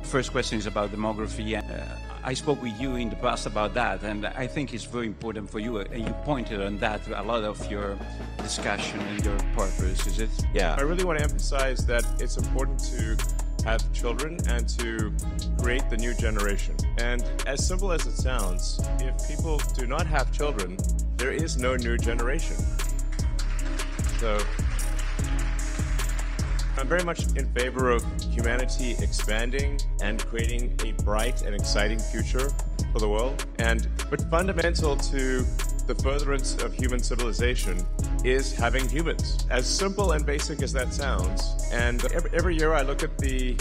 first question is about demography. I spoke with you in the past about that, and I think it's very important for you, and you pointed on that a lot of your discussion and your purpose, is it? Yeah, I really want to emphasize that it's important to have children and to create the new generation. And as simple as it sounds, if people do not have children, there is no new generation. So I'm very much in favor of humanity expanding and creating a bright and exciting future for the world. But fundamental to the furtherance of human civilization is having humans. As simple and basic as that sounds. And every year I look at the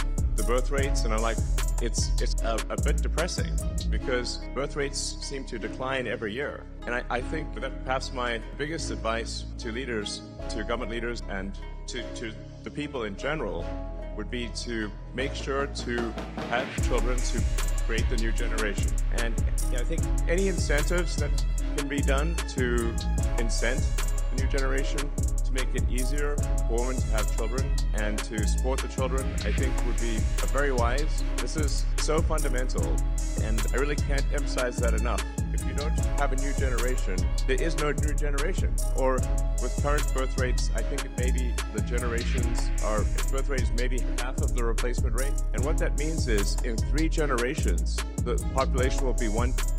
birth rates and I'm like, it's a bit depressing because birth rates seem to decline every year. And I think that perhaps my biggest advice to leaders, to government leaders, and to the people in general would be to make sure to have children to create the new generation. And I think any incentives that can be done to incent the new generation, to make it easier for women to have children and to support the children, I think would be very wise. This is so fundamental, and I really can't emphasize that enough. If you don't have a new generation, there is no new generation. Or with current birth rates, I think maybe the birth rate is maybe half of the replacement rate. And what that means is in 3 generations, the population will be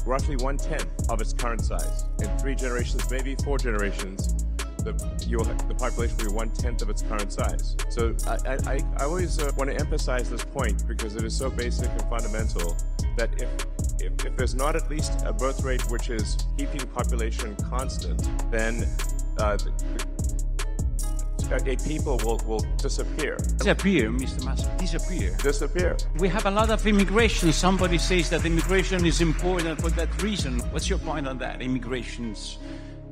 roughly 1/10 of its current size. In 3 generations, maybe 4 generations, the population will be 1/10 of its current size. So I always want to emphasize this point because it is so basic and fundamental that if there's not at least a birth rate which is keeping population constant, then a people will disappear. Disappear, Mr. Musk, disappear. Disappear. We have a lot of immigration. Somebody says that immigration is important for that reason. What's your point on that? Immigration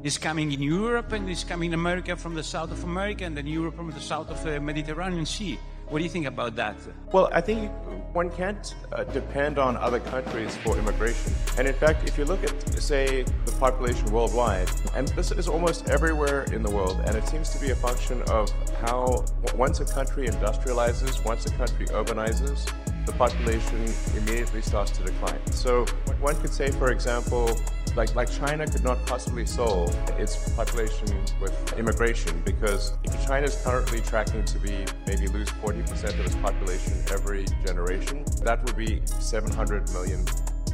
is coming in Europe and is coming in America from the south of America and then Europe from the south of the Mediterranean Sea. What do you think about that? Well, I think one can't depend on other countries for immigration. And in fact, if you look at, say, the population worldwide, and this is almost everywhere in the world, and it seems to be a function of how once a country industrializes, once a country urbanizes, the population immediately starts to decline. So one could say, for example, like China could not possibly solve its population with immigration because if China is currently tracking to be maybe lose 40% of its population every generation, that would be 700 million,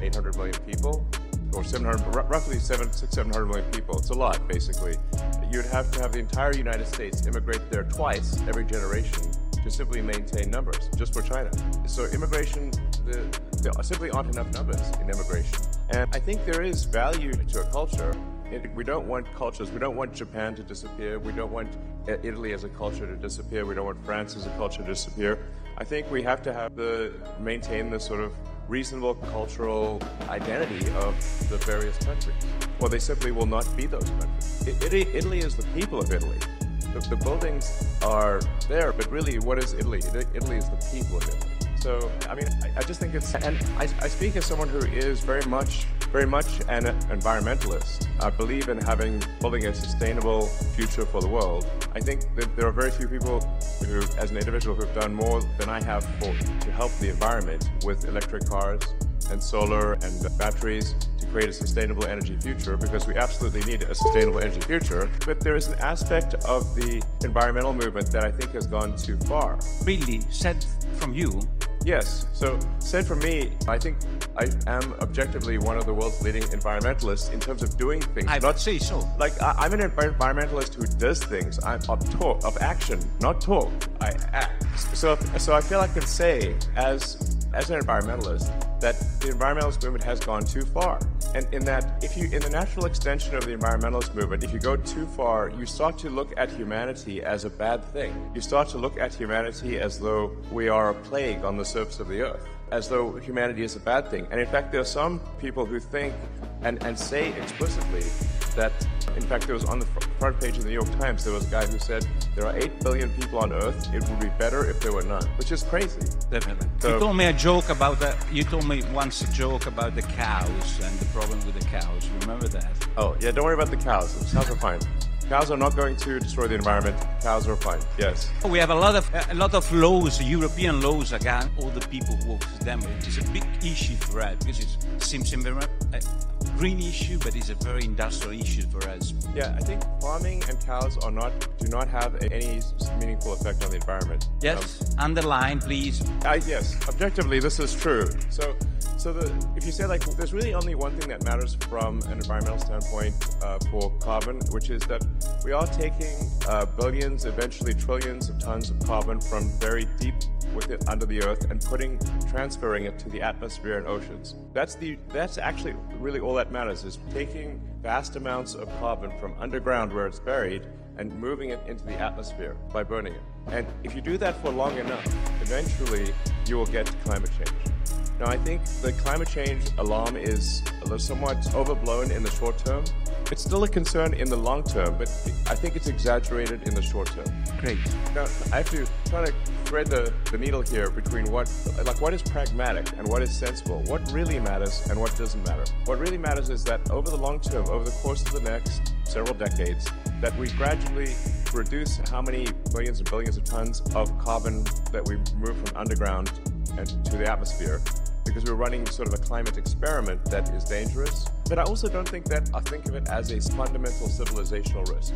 800 million people, or roughly 700 million people. It's a lot, basically. You'd have to have the entire United States immigrate there twice every generation to simply maintain numbers, just for China. So immigration, there simply aren't enough numbers in immigration. And I think there is value to a culture. We don't want cultures. We don't want Japan to disappear. We don't want Italy as a culture to disappear. We don't want France as a culture to disappear. I think we have to maintain the sort of reasonable cultural identity of the various countries. Well, they simply will not be those countries. Italy is the people of Italy. The buildings are there, but really, what is Italy? Italy is the people of Italy. So, I mean, I just think it's, and I speak as someone who is very much an environmentalist. I believe in building a sustainable future for the world. I think that there are very few people who, as an individual, who have done more than I have to help the environment with electric cars and solar and batteries to create a sustainable energy future, because we absolutely need a sustainable energy future. But there is an aspect of the environmental movement that I think has gone too far. Really, said from you? Yes. So, said from me, I think I am objectively one of the world's leading environmentalists in terms of doing things. I would say so. Like, I'm an environmentalist who does things. I'm of action, not talk. I act. So I feel I can say, as an environmentalist, that the environmentalist movement has gone too far. And in that, in the natural extension of the environmentalist movement, if you go too far, you start to look at humanity as a bad thing. You start to look at humanity as though we are a plague on the surface of the earth, as though humanity is a bad thing. And in fact, there are some people who think and say explicitly that, in fact, there was on the front page of the New York Times, there was a guy who said, there are 8 billion people on Earth, it would be better if there were none, which is crazy. Definitely. So, you told me once a joke about the cows and the problem with the cows. Remember that? Oh, yeah, don't worry about the cows. The cows are fine. Cows are not going to destroy the environment. Cows are fine. Yes. We have a lot of laws, European laws against all the people who work with them. It's a big issue for us because it seems a green issue, but it's a very industrial issue for us. Yeah, I think farming and cows do not have any meaningful effect on the environment. Yes, underline, please. Yes, objectively, this is true. So if you say like there's really only one thing that matters from an environmental standpoint for carbon, which is that we are taking billions, eventually trillions of tons of carbon from very deep under the earth and transferring it to the atmosphere and oceans. That's actually really all that matters, is taking vast amounts of carbon from underground where it's buried and moving it into the atmosphere by burning it. And if you do that for long enough, eventually you will get to climate change. Now, I think the climate change alarm is somewhat overblown in the short term. It's still a concern in the long term, but I think it's exaggerated in the short term. Great. Now, I have to try to thread the needle here between what is pragmatic and what is sensible, what really matters and what doesn't matter. What really matters is that over the long term, over the course of the next several decades, that we gradually reduce how many millions and billions of tons of carbon that we move from underground and to the atmosphere, because we're running sort of a climate experiment that is dangerous. But I also don't think that I think of it as a fundamental civilizational risk.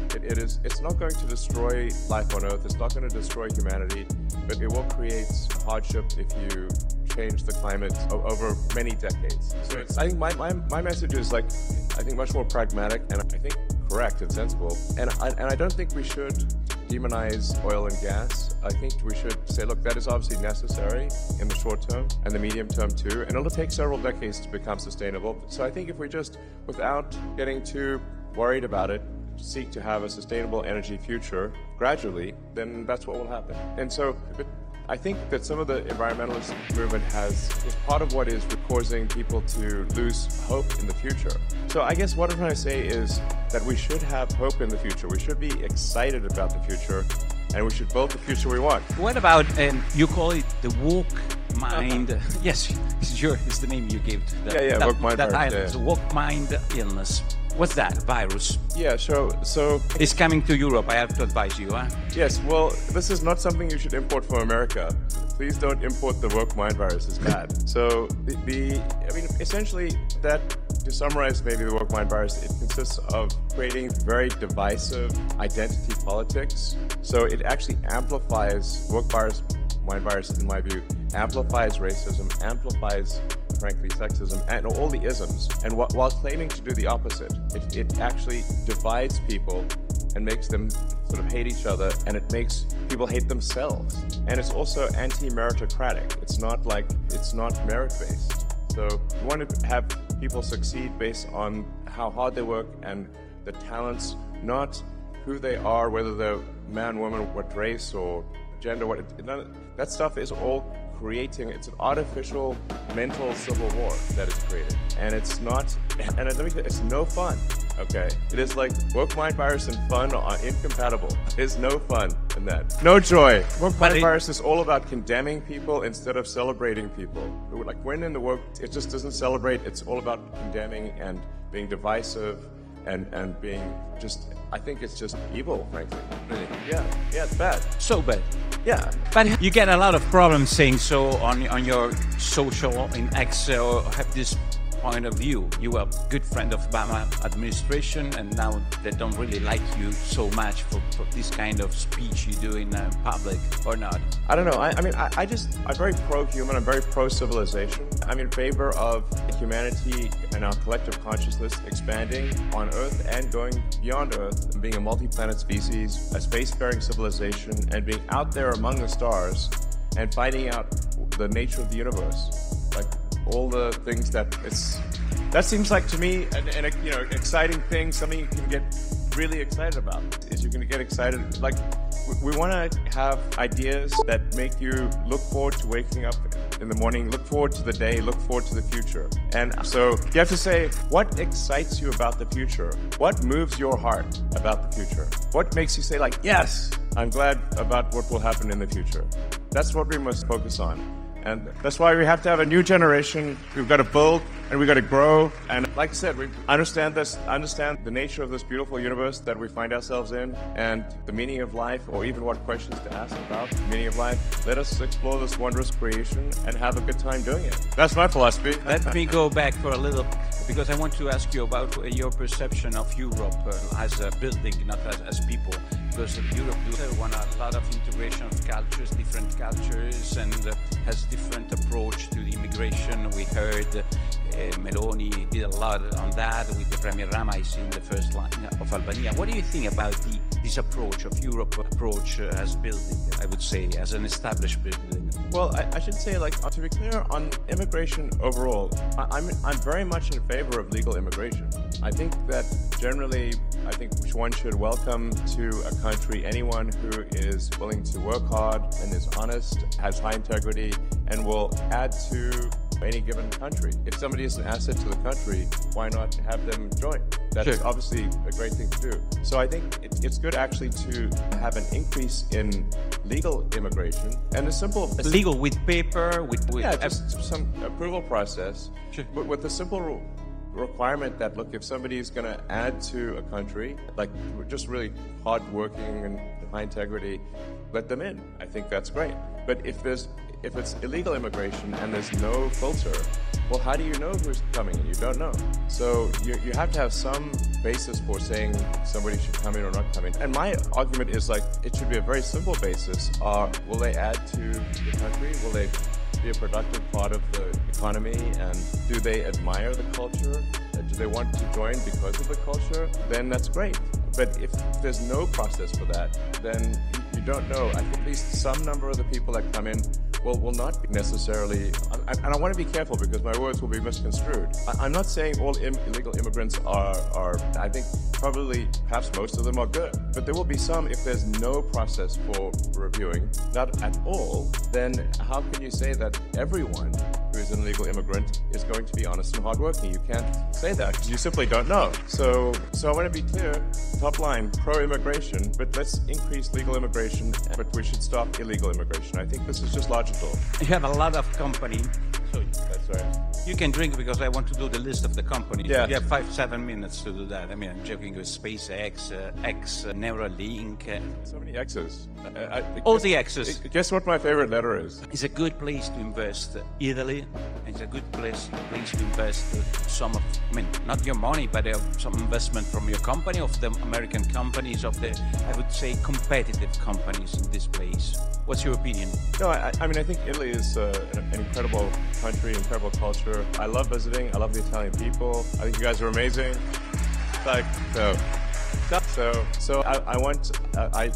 It's not going to destroy life on Earth. It's not going to destroy humanity, but it will create hardship if you change the climate over many decades. So I think my message is I think much more pragmatic and I think correct and sensible. And I don't think we should demonize oil and gas. I think we should say, look, that is obviously necessary in the short term and the medium term too, and it'll take several decades to become sustainable. So I think if we just, without getting too worried about it, seek to have a sustainable energy future gradually, then that's what will happen. And so I think that some of the environmentalist movement is part of what is causing people to lose hope in the future. So I guess what I'm trying to say is that we should have hope in the future. We should be excited about the future, and we should build the future we want. What about, you call it the woke mind? Yes, it's the name you gave to that. Woke mind virus. Illness, the woke mind illness. What's that virus? Yeah, so it's coming to Europe. I have to advise you, huh? Yes. Well, this is not something you should import from America. Please don't import the woke mind virus. It's bad. So essentially, to summarize maybe the woke mind virus, it consists of creating very divisive identity politics. So it actually amplifies mind virus, in my view, amplifies racism, amplifies, frankly, sexism, and all the isms. And while claiming to do the opposite, it actually divides people and makes them sort of hate each other, and it makes people hate themselves. And it's also anti-meritocratic. It's not merit-based. So you want to have people succeed based on how hard they work and the talents, not who they are, whether they're man, woman, what race or gender, that stuff is all it's an artificial mental civil war that is created. And it's not, and let me tell you, it's no fun, okay? It is like woke mind virus and fun are incompatible. There's no fun in that. No joy. Woke mind virus is all about condemning people instead of celebrating people. Like when in the woke, it just doesn't celebrate. It's all about condemning and being divisive and being just, I think it's just evil, frankly. Really. Yeah, it's bad. So bad. Yeah. But you get a lot of problems saying so on your social, in X, or have this point of view. You were a good friend of Obama administration, and now they don't really like you so much for this kind of speech you do in public, or not? I don't know. I'm very pro-human. I'm very pro-civilization. I'm in favor of humanity and our collective consciousness expanding on Earth and going beyond Earth and being a multi-planet species, a spacefaring civilization, and being out there among the stars and finding out the nature of the universe. Like all the things that seems like to me an exciting thing, something you can get really excited about. Is you can get excited, like we want to have ideas that make you look forward to waking up in the morning, look forward to the day, look forward to the future. And so you have to say, what excites you about the future? What moves your heart about the future? What makes you say, like, yes, I'm glad about what will happen in the future? That's what we must focus on. And that's why we have to have a new generation. We've got to build and we've got to grow. And like I said, we understand the nature of this beautiful universe that we find ourselves in and the meaning of life, or even what questions to ask about the meaning of life. Let us explore this wondrous creation and have a good time doing it. That's my philosophy. Let me go back for a little, because I want to ask you about your perception of Europe as a building, not as people. Because Europe wants a lot of integration of cultures, different cultures, and has different approach to immigration. We heard Meloni did a lot on that with the Premier Rama in the first line of Albania. What do you think about this approach of Europe approach as building, I would say, as an established building? Well, I should say, like, to be clear, on immigration overall, I'm very much in favor of legal immigration. I think that generally, one should welcome to a country anyone who is willing to work hard and is honest, has high integrity, and will add to any given country. If somebody is an asset to the country, why not have them join? That's obviously a great thing to do. So I think it's good actually to have an increase in legal immigration and a simple... Legal with paper, with yeah, just some approval process, but with a simple requirement that, look, if somebody is going to add to a country, like just really hardworking and high integrity, let them in. I think that's great. But if it's illegal immigration and there's no filter, well, how do you know who's coming in? You don't know. So you have to have some basis for saying somebody should come in or not come in. And my argument is, like, it should be a very simple basis. Will they add to the country? Will they be a productive part of the economy? And do they admire the culture? Do they want to join because of the culture? Then that's great. But if there's no process for that, then you don't know. I think at least some number of the people that come in will not be necessarily, and I want to be careful because my words will be misconstrued. I'm not saying all illegal immigrants are, I think probably, perhaps most of them are good. But there will be some, if there's no process for reviewing, not at all, then how can you say that everyone who is an illegal immigrant is going to be honest and hardworking? You can't say that because you simply don't know. So I want to be clear, top line, pro-immigration, but let's increase legal immigration, but we should stop illegal immigration. I think this is just logical. You have a lot of company. So that's right. You can drink because I want to do the list of the companies. Yeah. You have 5-7 minutes to do that. I mean, I'm joking with SpaceX, X, Neuralink. So many X's. All the X's. Guess what my favorite letter is? It's a good place to invest. Italy. It's a good place to invest some of, I mean, not your money, but some investment from your company, of the American companies, of the, I would say, competitive companies in this place. What's your opinion? No, I mean, I think Italy is an incredible country, incredible culture. I love visiting. I love the Italian people. I think you guys are amazing. Like, so I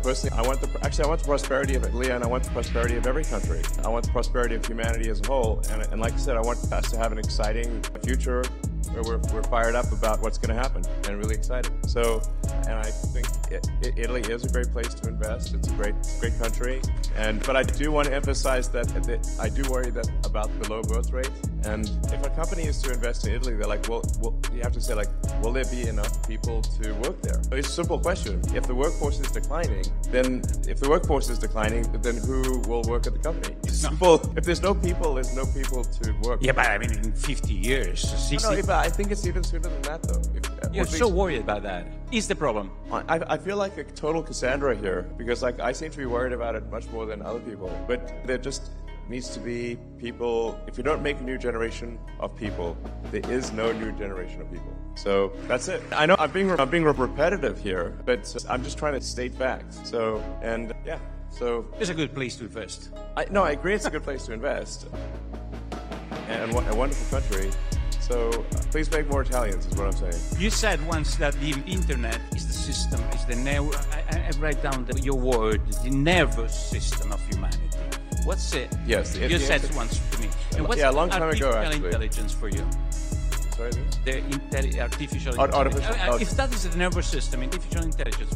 personally, I want the prosperity of Italy, and I want the prosperity of every country. I want the prosperity of humanity as a whole. And like I said, I want us to have an exciting future where we're fired up about what's going to happen and really excited. So, and I think Italy is a great place to invest. It's a great country. But I do want to emphasize that I do worry about the low birth rate. And if a company is to invest in Italy, they're like, well, you have to say, like, will there be enough people to work there? It's a simple question. If the workforce is declining, then who will work at the company? It's simple. If there's no people, there's no people to work. Yeah, but I mean, in 50 years, 60... No, but I think it's even sooner than that, though. You're so worried about that. Is the problem? I feel like a total Cassandra here, because, like, I seem to be worried about it much more than other people. But there just needs to be people. If you don't make a new generation of people, there is no new generation of people. So that's it. I know I'm being repetitive here, but I'm just trying to state facts. So, and yeah. So it's a good place to invest. I agree it's a good place to invest. And a wonderful country. So please make more Italians, is what I'm saying. You said once that the internet is the system, is the I write down your word, the nervous system of humanity. What's it? Yes. You said once to me. And what's a long time ago, actually. Artificial intelligence for you? Sorry? The artificial intelligence. If that is the nervous system, artificial intelligence,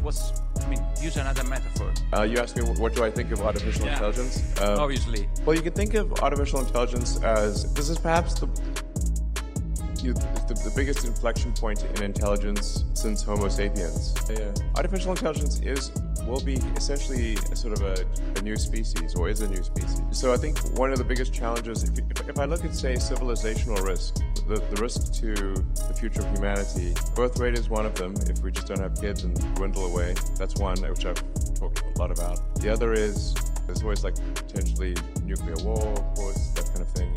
use another metaphor. You asked me what do I think of artificial intelligence? Obviously. Well, you can think of artificial intelligence as, this is perhaps the biggest inflection point in intelligence since Homo sapiens. Artificial intelligence is will be essentially sort of a new species, or is a new species. So I think one of the biggest challenges, if I look at, say, civilizational risk, the risk to the future of humanity, birth rate is one of them. If we just don't have kids and dwindle away, that's one, which I've talked a lot about. The other is, there's always like potentially nuclear war, of course, that kind of thing.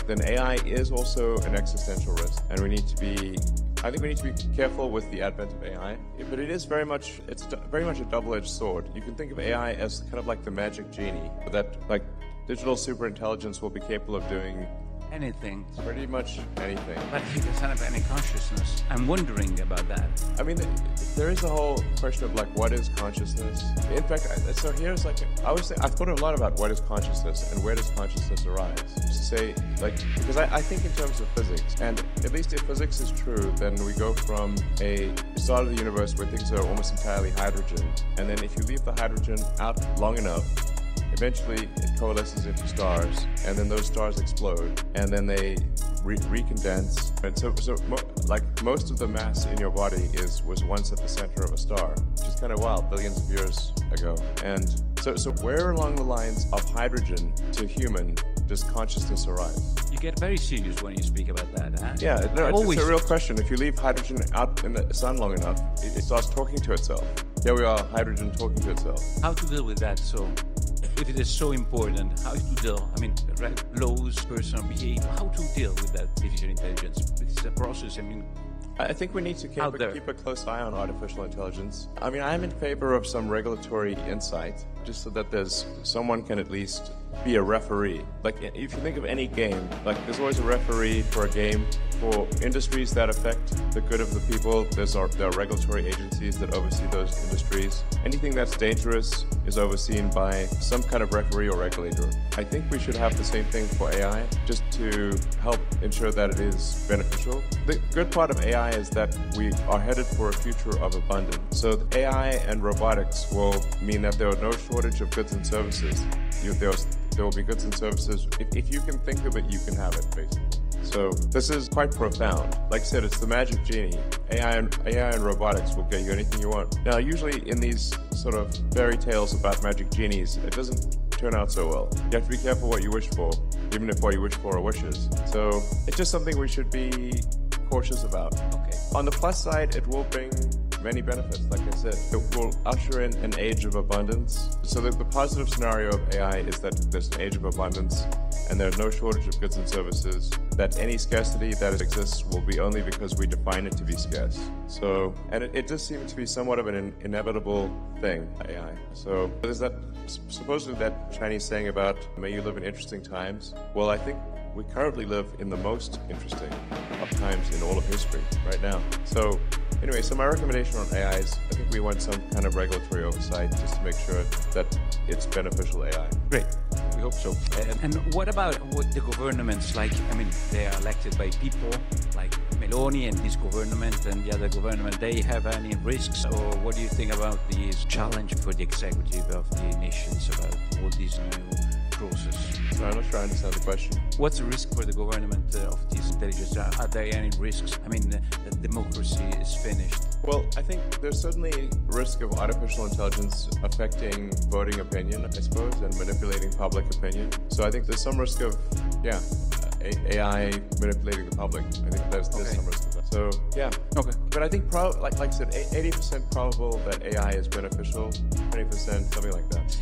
Then AI is also an existential risk, and I think we need to be careful with the advent of AI, but it's very much a double-edged sword. You can think of AI as kind of like the magic genie, that like digital superintelligence will be capable of doing anything. Pretty much anything. But he doesn't have any consciousness. I'm wondering about that. I mean, there is a whole question of like, what is consciousness? In fact, so here's like, I would say, I've thought a lot about what is consciousness and where does consciousness arise. To say, like, because I think in terms of physics, and at least if physics is true, then we go from a start of the universe where things are almost entirely hydrogen, and then if you leave the hydrogen out long enough, eventually it coalesces into stars, and then those stars explode, and then they recondense. And so like most of the mass in your body was once at the center of a star, which is kind of wild, billions of years ago. And so where along the lines of hydrogen to human does consciousness arise? You get very serious when you speak about that, huh? Yeah, no, it's a real question. If you leave hydrogen out in the sun long enough, it starts talking to itself. Here we are, hydrogen talking to itself. How to deal with that? So, if it is so important, how to deal? I mean, laws, personal behavior, how to deal with that artificial intelligence? It's a process, I mean... I think we need to keep a close eye on artificial intelligence. I mean, I'm in favor of some regulatory insight, just so that someone can at least be a referee. Like, if you think of any game, like there's always a referee for a game. For industries that affect the good of the people, there are regulatory agencies that oversee those industries. Anything that's dangerous is overseen by some kind of referee or regulator. I think we should have the same thing for AI, just to help ensure that it is beneficial. The good part of AI is that we are headed for a future of abundance. So AI and robotics will mean that there are no shortage of goods and services. There will be goods and services. If you can think of it, you can have it, basically. So this is quite profound. Like I said, it's the magic genie. AI and robotics will get you anything you want. Now, usually in these sort of fairy tales about magic genies, it doesn't turn out so well. You have to be careful what you wish for, even if what you wish for are wishes. So it's just something we should be cautious about. Okay. On the plus side, it will bring many benefits. Like I said, it will usher in an age of abundance. So the positive scenario of AI is that there's an age of abundance and there's no shortage of goods and services, that any scarcity that exists will be only because we define it to be scarce. So, and it does seem to be somewhat of an inevitable thing, AI. So there's that, supposedly that Chinese saying about, may you live in interesting times. Well, I think we currently live in the most interesting of times in all of history right now. So anyway, so my recommendation on AI is I think we want some kind of regulatory oversight just to make sure that it's beneficial AI. Great. We hope so. And what about the governments? Like, I mean, they are elected by people, like Meloni and this government and the other government. They have any risks? Or what do you think about this challenge for the executive of the nations about all these new process? So I'm not sure I understand the question. What's the risk for the government of this intelligence? Are there any risks? I mean, the democracy is finished. Well, I think there's certainly risk of artificial intelligence affecting voting opinion, I suppose, and manipulating public opinion. So I think there's some risk of, AI manipulating the public. I think there's some risk of that. So, yeah. Okay. But I think, like I said, 80% probable that AI is beneficial, 20%, something like that.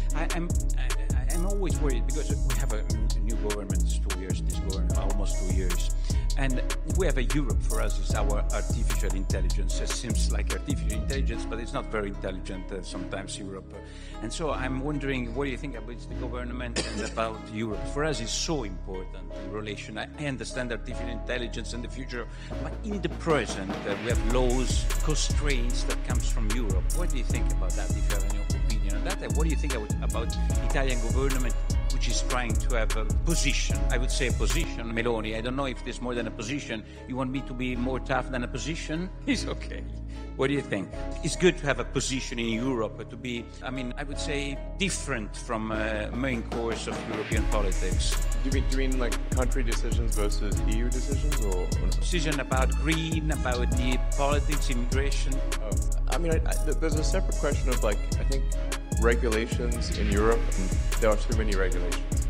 I'm always worried because we have a new government, it's 2 years, this government, almost 2 years. And we have a Europe, for us, is our artificial intelligence. It seems like artificial intelligence, but it's not very intelligent, sometimes Europe. And so I'm wondering, what do you think about the government and about Europe? For us, it's so important, the relation. I understand artificial intelligence and the future, but in the present, we have laws, constraints that comes from Europe. What do you think about that, if you have any opinion on that? And what do you think about Italian government, which she's trying to have a position. I would say a position, Meloni. I don't know if there's more than a position. You want me to be more tough than a position? It's okay. What do you think? It's good to have a position in Europe, to be, I would say, different from main course of European politics. Do you mean like country decisions versus EU decisions, or decision about green, about the politics, immigration? There's a separate question of I think regulations in Europe. There are too many regulations.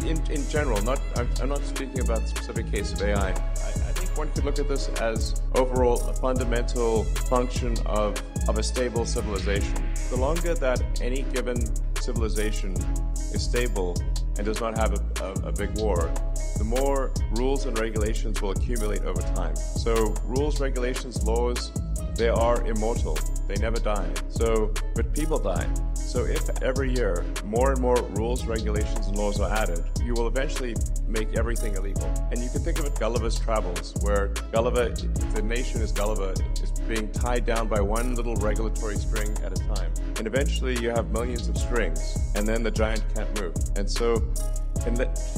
In general, I'm not speaking about the specific case of AI. I think one could look at this as overall a fundamental function of a stable civilization. The longer that any given civilization is stable and does not have a big war, the more rules and regulations will accumulate over time. So rules, regulations, laws, they are immortal. They never die. But people die. So if every year more and more rules, regulations, and laws are added, you will eventually make everything illegal. And you can think of it Gulliver's Travels, where Gulliver, the nation is Gulliver, is being tied down by one little regulatory string at a time. And eventually you have millions of strings, and then the giant can't move. And so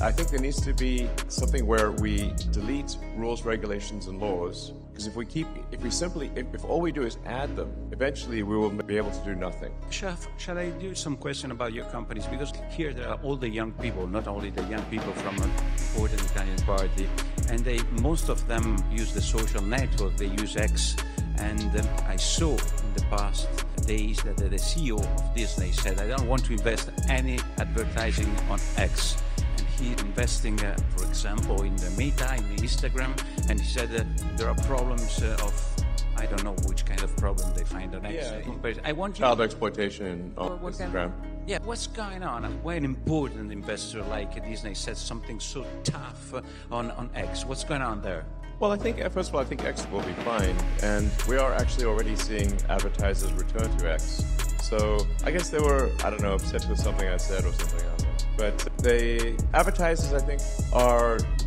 I think there needs to be something where we delete rules, regulations, and laws, because if all we do is add them, eventually we will be able to do nothing. Chef, shall I do some question about your companies? Because here there are all the young people, not only the young people from an important Italian party, and most of them use the social network, they use X. And I saw in the past days that the CEO of Disney said, I don't want to invest any advertising on X. And he's investing, for example, in the Meta, in the Instagram, and he said there are problems of, I don't know which kind of problem they find on X. But I want you child exploitation on Instagram. What's going on? Why an important investor like Disney says something so tough on X? What's going on there? Well, first of all, I think X will be fine, and we are actually already seeing advertisers return to X. So I guess they were, upset with something I said or something, I don't know. But the advertisers, I think,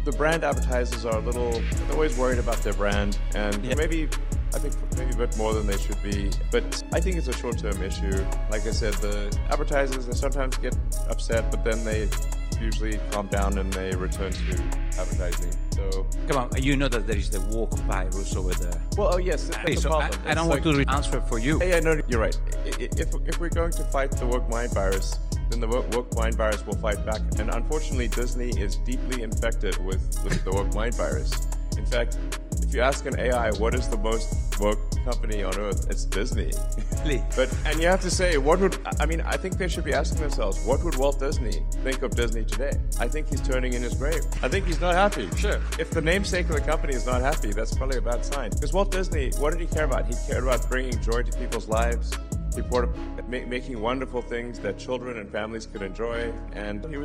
the brand advertisers are they're always worried about their brand, and maybe a bit more than they should be. But I think it's a short-term issue. Like I said, the advertisers, they sometimes get upset, but then they usually calm down and they return to advertising. So come on, you know that there is the woke virus over there. Well, yes, that's a problem. I don't want to answer for you. Yeah, no, you're right. If we're going to fight the woke mind virus, then the woke mind virus will fight back. And unfortunately, Disney is deeply infected with the woke mind virus. In fact, if you ask an AI what is the most woke company on earth, it's Disney. And you have to say, I think they should be asking themselves, what would Walt Disney think of Disney today? I think he's turning in his grave. I think he's not happy. Sure. If the namesake of the company is not happy, that's probably a bad sign. Because Walt Disney, what did he care about? He cared about bringing joy to people's lives. He making wonderful things that children and families could enjoy. And he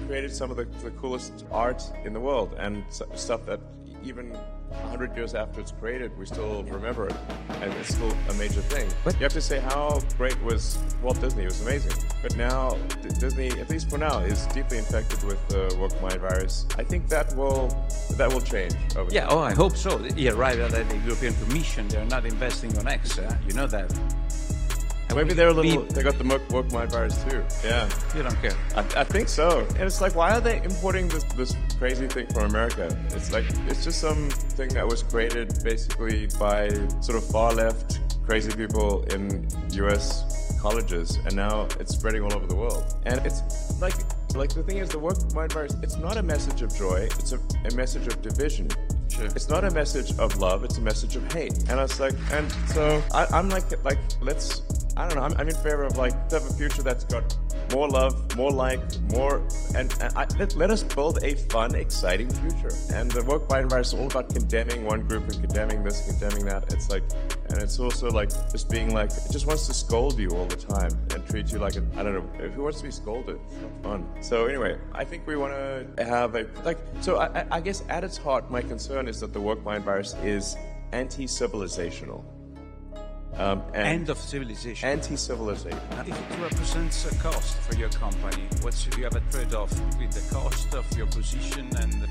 created some of the coolest art in the world, and stuff that even 100 years after it's created, we still remember it, and it's still a major thing. But you have to say, how great was Walt Disney? It was amazing. But now, Disney, at least for now, is deeply infected with the woke mind virus. I think that will change over time. I hope so. Yeah, right. The European Commission, they're not investing on X. You know that. Maybe they got the woke mind virus too. Yeah. You don't care. I think so. And it's like, why are they importing this crazy thing from America? It's just something that was created basically by sort of far left crazy people in US colleges, and now it's spreading all over the world. And it's like the thing is, the woke mind virus, it's not a message of joy, it's a message of division. Sure. It's not a message of love, it's a message of hate. And I was like, and so I'm like, let's, I don't know, I'm in favor of to have a future that's got more love, more more, and let us build a fun, exciting future. And the woke mind virus is all about condemning one group and condemning this, condemning that. It's and it's also just being it just wants to scold you all the time and treat you like I don't know, who wants to be scolded? It's not fun. So anyway, I think we want to have so I guess at its heart, my concern is that the woke mind virus is anti-civilizational. End of civilization. Anti-civilization. If it represents a cost for your company, you have a trade-off between the cost of your position and the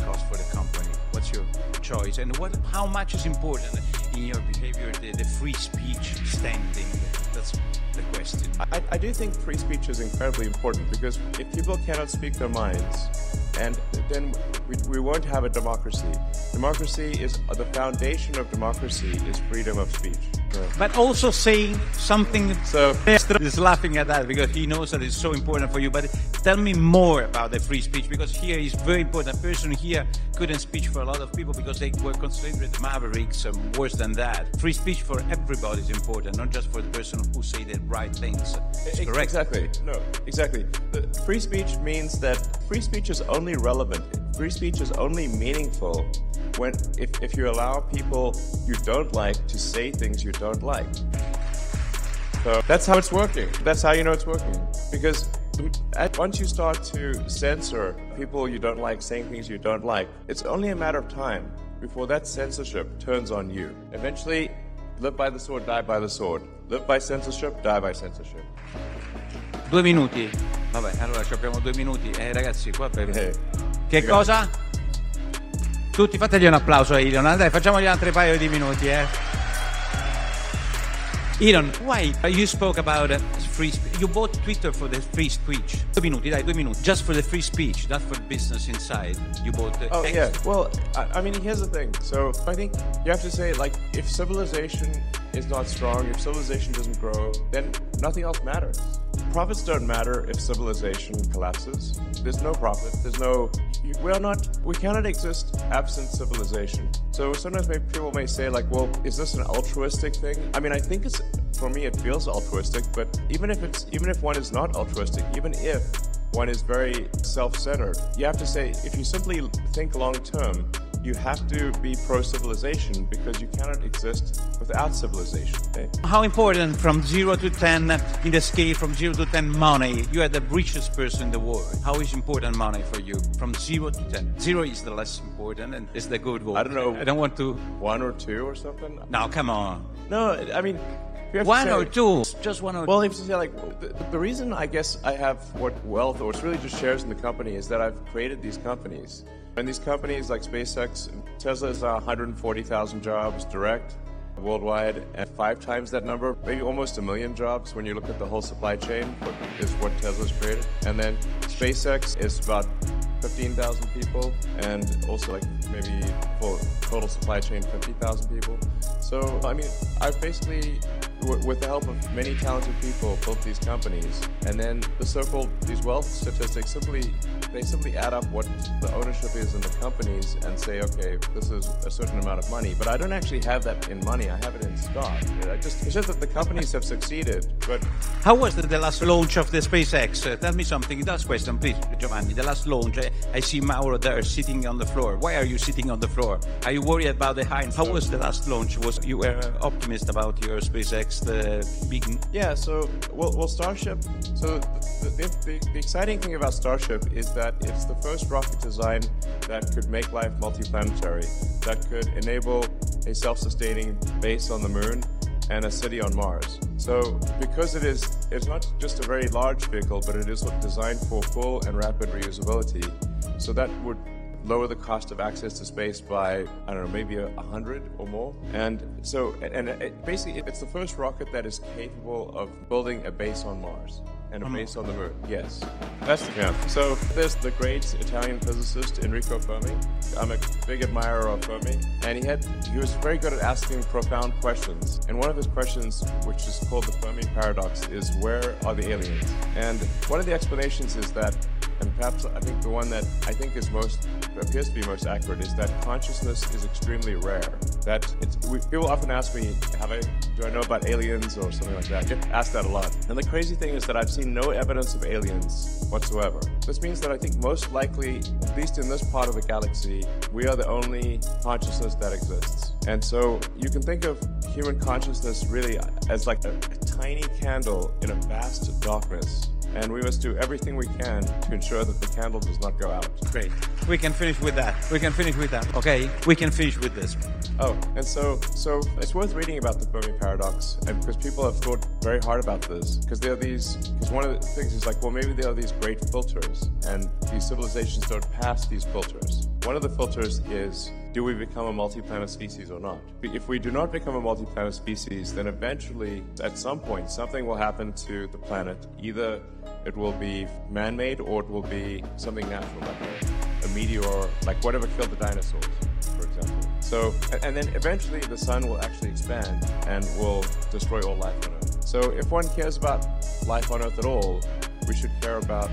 cost for the company. What's your choice? And how much is important in your behavior, the free speech standing? That's the question. I do think free speech is incredibly important, because if people cannot speak their minds, and then we won't have a democracy. Democracy is, the foundation of democracy is freedom of speech. But also saying something, So is laughing at that because he knows that it's so important for you. But tell me more about the free speech, because here is very important. A person here couldn't speak for a lot of people because they were considered mavericks and worse than that. Free speech for everybody is important, not just for the person who say the right things. It's correct. Exactly. No, exactly. Free speech means that free speech is only relevant. Free speech is only meaningful when if you allow people you don't like to say things you don't like. So that's how it's working. That's how you know it's working. Because once you start to censor people you don't like saying things you don't like, it's only a matter of time before that censorship turns on you. Eventually, live by the sword, die by the sword. Live by censorship, die by censorship. 2 minuti. Vabbè, allora abbiamo 2 minuti. Ragazzi, qua per... Che cosa? Tutti fategli un applauso a Elon. Dai, facciamogli altri paio di minuti, Elon, why you spoke about free speech? You bought Twitter for the free speech. 2 minuti, dai, 2 minuti. Just for the free speech, not for business inside. You bought Oh, X. yeah. Well, I mean, here's the thing. So I think you have to say, like, if civilization is not strong, if civilization doesn't grow, then nothing else matters. Profits don't matter if civilization collapses. There's no profit. There's no... We cannot exist absent civilization. So sometimes people may say, like, well, is this an altruistic thing? I mean, I think it's, for me, it feels altruistic, but even if one is not altruistic, even if one is very self-centered, you have to say, if you simply think long-term, you have to be pro-civilization, because you cannot exist without civilization. Okay? How important from 0 to 10 in the scale from 0 to 10 money? You are the richest person in the world. How is important money for you from 0 to 10? 0 is the less important and is the good one. I don't know. I don't want to... 1 or 2 or something? No, come on. No, I mean... One or two? Just one or two? Well, if you say, like, the reason I guess I have what wealth, or it's really just shares in the company, is that I've created these companies. And these companies like SpaceX, Tesla is 140,000 jobs direct worldwide, and 5 times that number, maybe almost 1 million jobs when you look at the whole supply chain, is what Tesla's created. And then SpaceX is about 15,000 people, and also like maybe for total supply chain 50,000 people. So I mean, I've basically, with the help of many talented people, built these companies, and then the so-called these wealth statistics simply add up what the ownership is in the companies and say, okay, this is a certain amount of money. But I don't actually have that in money. I have it in stock. It's just that the companies have succeeded. But how was the last launch of the SpaceX? Tell me something. Last question, please, Giovanni. The last launch. I see Mauro there sitting on the floor. Why are you sitting on the floor? Are you worried about the height? How was the last launch? You were optimist about your SpaceX, the big... Yeah, so, well, Starship, so the exciting thing about Starship is that it's the first rocket design that could make life multiplanetary, that could enable a self-sustaining base on the moon and a city on Mars. So because it's not just a very large vehicle, but it is designed for full and rapid reusability, so that would lower the cost of access to space by, I don't know, maybe 100 or more. And so, basically, it's the first rocket that is capable of building a base on Mars and a base on the moon. Yes, that's the count. So there's the great Italian physicist Enrico Fermi. I'm a big admirer of Fermi, and he was very good at asking profound questions. And one of his questions, which is called the Fermi paradox, is where are the aliens? And one of the explanations is that, and perhaps I think the one that I think appears to be most accurate, is that consciousness is extremely rare. That people often ask me, do I know about aliens or something like that? I get asked that a lot. And the crazy thing is that I've seen no evidence of aliens whatsoever. This means that I think most likely, at least in this part of the galaxy, we are the only consciousness that exists. And so you can think of human consciousness really as like a tiny candle in a vast darkness. And we must do everything we can to ensure that the candle does not go out. Great. We can finish with that. Okay? We can finish with this. Oh, and so it's worth reading about the Fermi paradox, and because people have thought very hard about this, because one of the things is like, well, maybe there are these great filters, and these civilizations don't pass these filters. One of the filters is do we become a multi-planet species or not? If we do not become a multi-planet species, then eventually, at some point, something will happen to the planet. Either it will be man-made or it will be something natural, like a meteor, like whatever killed the dinosaurs, for example. So, and then eventually the sun will actually expand and will destroy all life on Earth. So if one cares about life on Earth at all, we should care about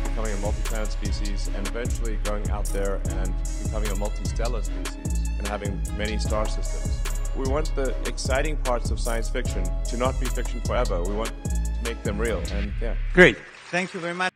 becoming a multi-planet species and eventually going out there and becoming a multi-stellar species and having many star systems. We want the exciting parts of science fiction to not be fiction forever. We want to make them real, and yeah. Great. Thank you very much.